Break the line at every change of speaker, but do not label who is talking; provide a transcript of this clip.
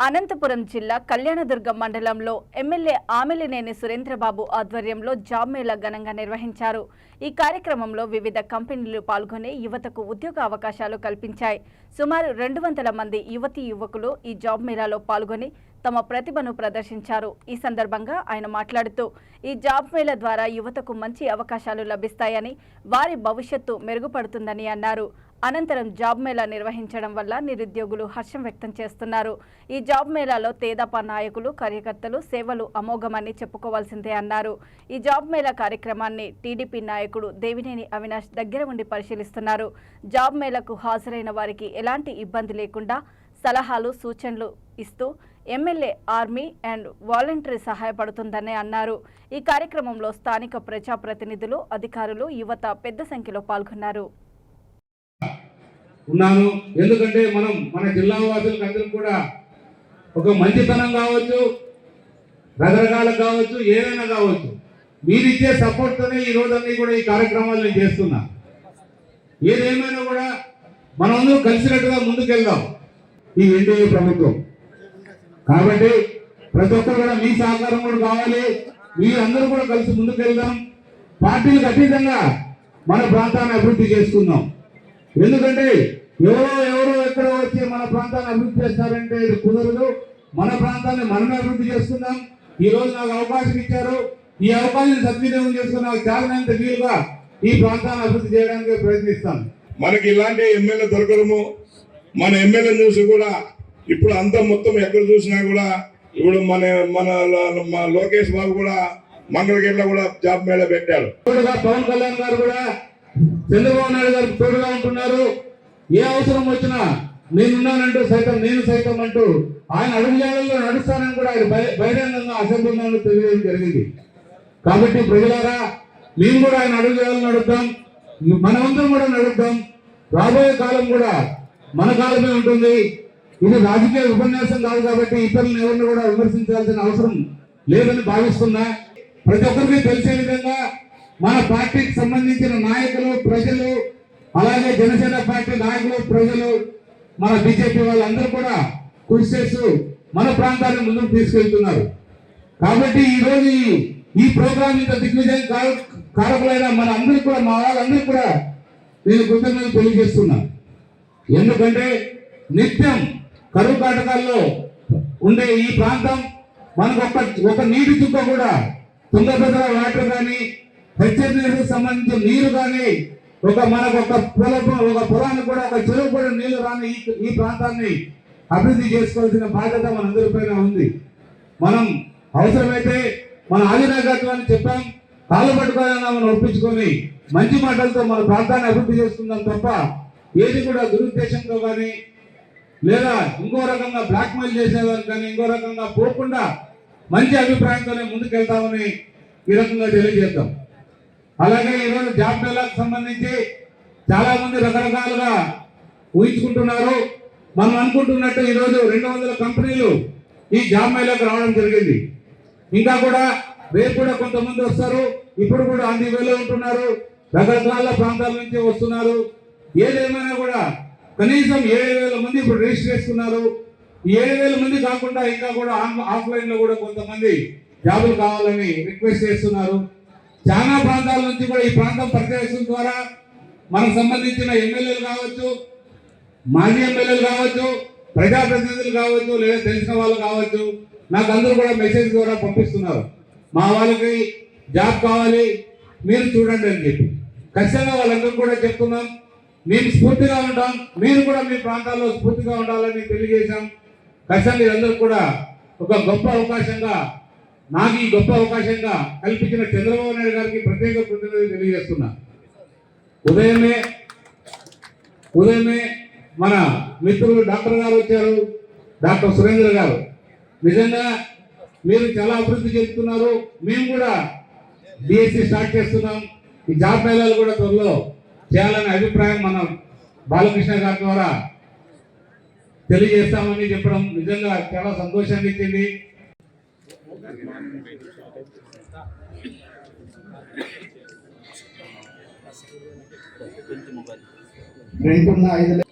అనంతపురం జిల్లా కళ్యాణదుర్గం మండలంలో ఎమ్మెల్యే ఆమిలినేని సురేంద్రబాబు ఆధ్వర్యంలో జాబ్ మేళా ఘనంగా నిర్వహించారు. ఈ కార్యక్రమంలో వివిధ కంపెనీలు పాల్గొని యువతకు ఉద్యోగ అవకాశాలు కల్పించాయి. సుమారు 200 మంది యువతీ యువకులు ఈ జాబ్ మేళాలో పాల్గొని తమ ప్రతిభను ప్రదర్శించారు. ఈ సందర్భంగా ఆయన మాట్లాడుతూ ఈ జాబ్ మేళా ద్వారా యువతకు మంచి అవకాశాలు లభిస్తాయని, వారి భవిష్యత్తు మెరుగుపడుతుందని అన్నారు. అనంతరం జాబ్ మేళా నిర్వహించడం వల్ల నిరుద్యోగులు హర్షం వ్యక్తం చేస్తున్నారు. ఈ జాబ్ మేళాలో తేదాపా నాయకులు, కార్యకర్తలు సేవలు అమోఘమని చెప్పుకోవాల్సిందే అన్నారు. ఈ జాబ్ మేళా కార్యక్రమాన్ని టీడీపీ నాయకుడు దేవినేని అవినాష్ దగ్గర ఉండి పరిశీలిస్తున్నారు. జాబ్ మేళాకు హాజరైన వారికి ఎలాంటి ఇబ్బంది లేకుండా సలహాలు, సూచనలు ఇస్తూ ఎమ్మెల్యే ఆర్మీ అండ్ వాలంటరీ సహాయపడుతుందని అన్నారు. ఈ కార్యక్రమంలో స్థానిక ప్రజాప్రతినిధులు, అధికారులు, యువత పెద్ద సంఖ్యలో పాల్గొన్నారు.
ఉన్నాను. ఎందుకంటే మన జిల్లా వాసులకు అందరికి కూడా ఒక మంచితనం కావచ్చు, రకరకాలకు కావచ్చు, ఏదైనా కావచ్చు, మీరిచ్చే సపోర్ట్తోనే ఈ రోజన్నీ కూడా ఈ కార్యక్రమాలు నేను చేస్తున్నా. ఏదేమైనా కూడా మనమందరూ కలిసినట్టుగా ముందుకెళ్దాం ఈ ఎన్డీఏ ప్రభుత్వం. కాబట్టి ప్రతి ఒక్కరు కూడా మీ సహకారం కూడా కావాలి. మీరందరూ కూడా కలిసి ముందుకెళ్దాం. పార్టీలకు అతీతంగా మన ప్రాంతాన్ని అభివృద్ధి చేసుకుందాం. ఎందుకంటే ఎవరో ఎక్కడో వచ్చి మన ప్రాంతాన్ని అభివృద్ధి చేస్తారంటే ఇది కుదరదు. మన ప్రాంతాన్ని మనమే అభివృద్ధి చేసుకుందాం. ఈ రోజు నాకు అవకాశం ఇచ్చారు. ఈ అవకాశాన్ని సద్వినియోగం చేసుకుని నాకు చాలినంత వీలుగా ఈ ప్రాంతాన్ని అభివృద్ధి చేయడానికి ప్రయత్నిస్తాను.
మనకి ఇలాంటి ఎమ్మెల్యే దొరకడము, మన ఎమ్మెల్యే చూసి కూడా ఇప్పుడు అంతా మొత్తం ఎక్కడ చూసినా కూడా ఇప్పుడు మన లోకేష్ బాబు కూడా మంగళగిరిలో కూడా జాబ్ మేళా పెట్టారు.
పవన్ కళ్యాణ్ గారు కూడా చంద్రబాబు నాయుడు గారు తోడుగా ఉంటున్నారు. ఏ అవసరం వచ్చినా నేనున్నానంటూ నేను సైతం అంటూ ఆయన అడుగుజాడల్లో నడుస్తానని కూడా ఆయన బహిరంగంగా అసెంబ్లీలో తెలియడం జరిగింది. కాబట్టి ప్రజలారా, మేము కూడా ఆయన అడుగుజాడలు నడుద్దాం, మనమందరం కూడా నడుద్దాం. రాబోయే కాలం కూడా మన కాలమే ఉంటుంది. ఇది రాజకీయ ఉపన్యాసం కాదు కాబట్టి ఇతరులను ఎవరిని కూడా విమర్శించాల్సిన అవసరం లేదని భావిస్తున్నా. ప్రతి ఒక్కరికి తెలిసే విధంగా మన పార్టీకి సంబంధించిన నాయకులు, ప్రజలు, అలాగే జనసేన పార్టీ నాయకులు, ప్రజలు, మన బీజేపీ వాళ్ళందరూ కూడా కృషి చేస్తూ మన ప్రాంతాన్ని ముందుకు తీసుకెళ్తున్నారు. కాబట్టి ఈ రోజు ఈ ప్రోగ్రాం ఇంత దిగ్విజయం కారకులైన మన అందరికీ కూడా, మా వాళ్ళందరికీ కూడా నేను కృతజ్ఞతలు తెలియజేస్తున్నా. ఎందుకంటే నిత్యం కరువు కాటకాల్లో ఉండే ఈ ప్రాంతం మనకు ఒక నీటి చుక్క కూడా, తుంగభద్ర వాటర్ కానీ, హెచ్ఎండికి సంబంధించిన నీరు కానీ, మనకు ఒక పొలానికి కూడా, ఒక చెరువు కూడా నీళ్లు రాని ఈ ప్రాంతాన్ని అభివృద్ధి చేసుకోవాల్సిన బాధ్యత మనందరిపైన ఉంది. మనం అవసరమైతే మన ఆదినాయకత్వాన్ని చెప్పాం, కాళ్ళు పట్టుకోవాలన్నా మనం ఒప్పించుకొని మంచి మాటలతో మన ప్రాంతాన్ని అభివృద్ధి చేసుకుందాం తప్ప ఏది కూడా దురుద్దేశంతో కానీ, లేదా ఇంకో రకంగా బ్లాక్మెయిల్ చేసేవారు కానీ, ఇంకో రకంగా పోకుండా మంచి అభిప్రాయంతోనే ముందుకెళ్తామని ఈ రకంగా తెలియజేద్దాం. అలాగే ఈరోజు జాబ్ మేళాకు సంబంధించి చాలా మంది రకరకాలుగా ఊహించుకుంటున్నారు. మనం అనుకుంటున్నట్టు ఈరోజు 200 కంపెనీలు ఈ జాబ్ మేళాకు రావడం జరిగింది. ఇంకా కూడా రేపు కూడా కొంతమంది వస్తారు. ఇప్పుడు కూడా అంది వేలో ఉంటున్నారు. రకరకాల ప్రాంతాల నుంచి వస్తున్నారు. ఏదేమైనా కూడా కనీసం 7,000 మంది ఇప్పుడు రిజిస్టర్ చేసుకున్నారు. ఈ 7,000 మంది కాకుండా ఇంకా కూడా ఆఫ్లైన్ లో కూడా కొంతమంది జాబులు కావాలని రిక్వెస్ట్ చేస్తున్నారు. చాలా ప్రాంతాల నుంచి కూడా ఈ ప్రాంతం పరిచయం ద్వారా మనకు సంబంధించిన ఎమ్మెల్యేలు కావచ్చు, మాజీ ఎమ్మెల్యేలు కావచ్చు, ప్రజాప్రతినిధులు కావచ్చు, లేదా తెలిసిన వాళ్ళు కావచ్చు, నాకు అందరూ కూడా మెసేజ్ ద్వారా పంపిస్తున్నారు. మా వాళ్ళకి జాబ్ కావాలి, మీరు చూడండి అని చెప్పి. ఖచ్చితంగా వాళ్ళందరూ కూడా చెప్తున్నాం. మేము స్ఫూర్తిగా ఉంటాం, మీరు కూడా మీ ప్రాంతాల్లో స్ఫూర్తిగా ఉండాలని తెలియజేశాం. ఖచ్చితంగా వీళ్ళందరూ కూడా ఒక గొప్ప అవకాశంగా, నాకు ఈ గొప్ప అవకాశంగా కల్పించిన చంద్రబాబు నాయుడు గారికి ప్రత్యేక కృతజ్ఞతలు తెలియజేస్తున్నా. ఉదయమే మన మిత్రులు డాక్టర్ గారు వచ్చారు, డాక్టర్ సురేంద్ర గారు. నిజంగా మీరు చాలా అభివృద్ధి చెందుతున్నారు. మేము కూడా డిఎస్సి స్టార్ట్ చేస్తున్నాం. ఈ జాబ్ మేళాలు కూడా త్వరలో చేయాలనే అభిప్రాయం మన బాలకృష్ణ గారి ద్వారా తెలియజేస్తామని చెప్పడం నిజంగా చాలా సంతోషాన్ని ఇచ్చింది.
ఫ్రంట్ ఉన్న 5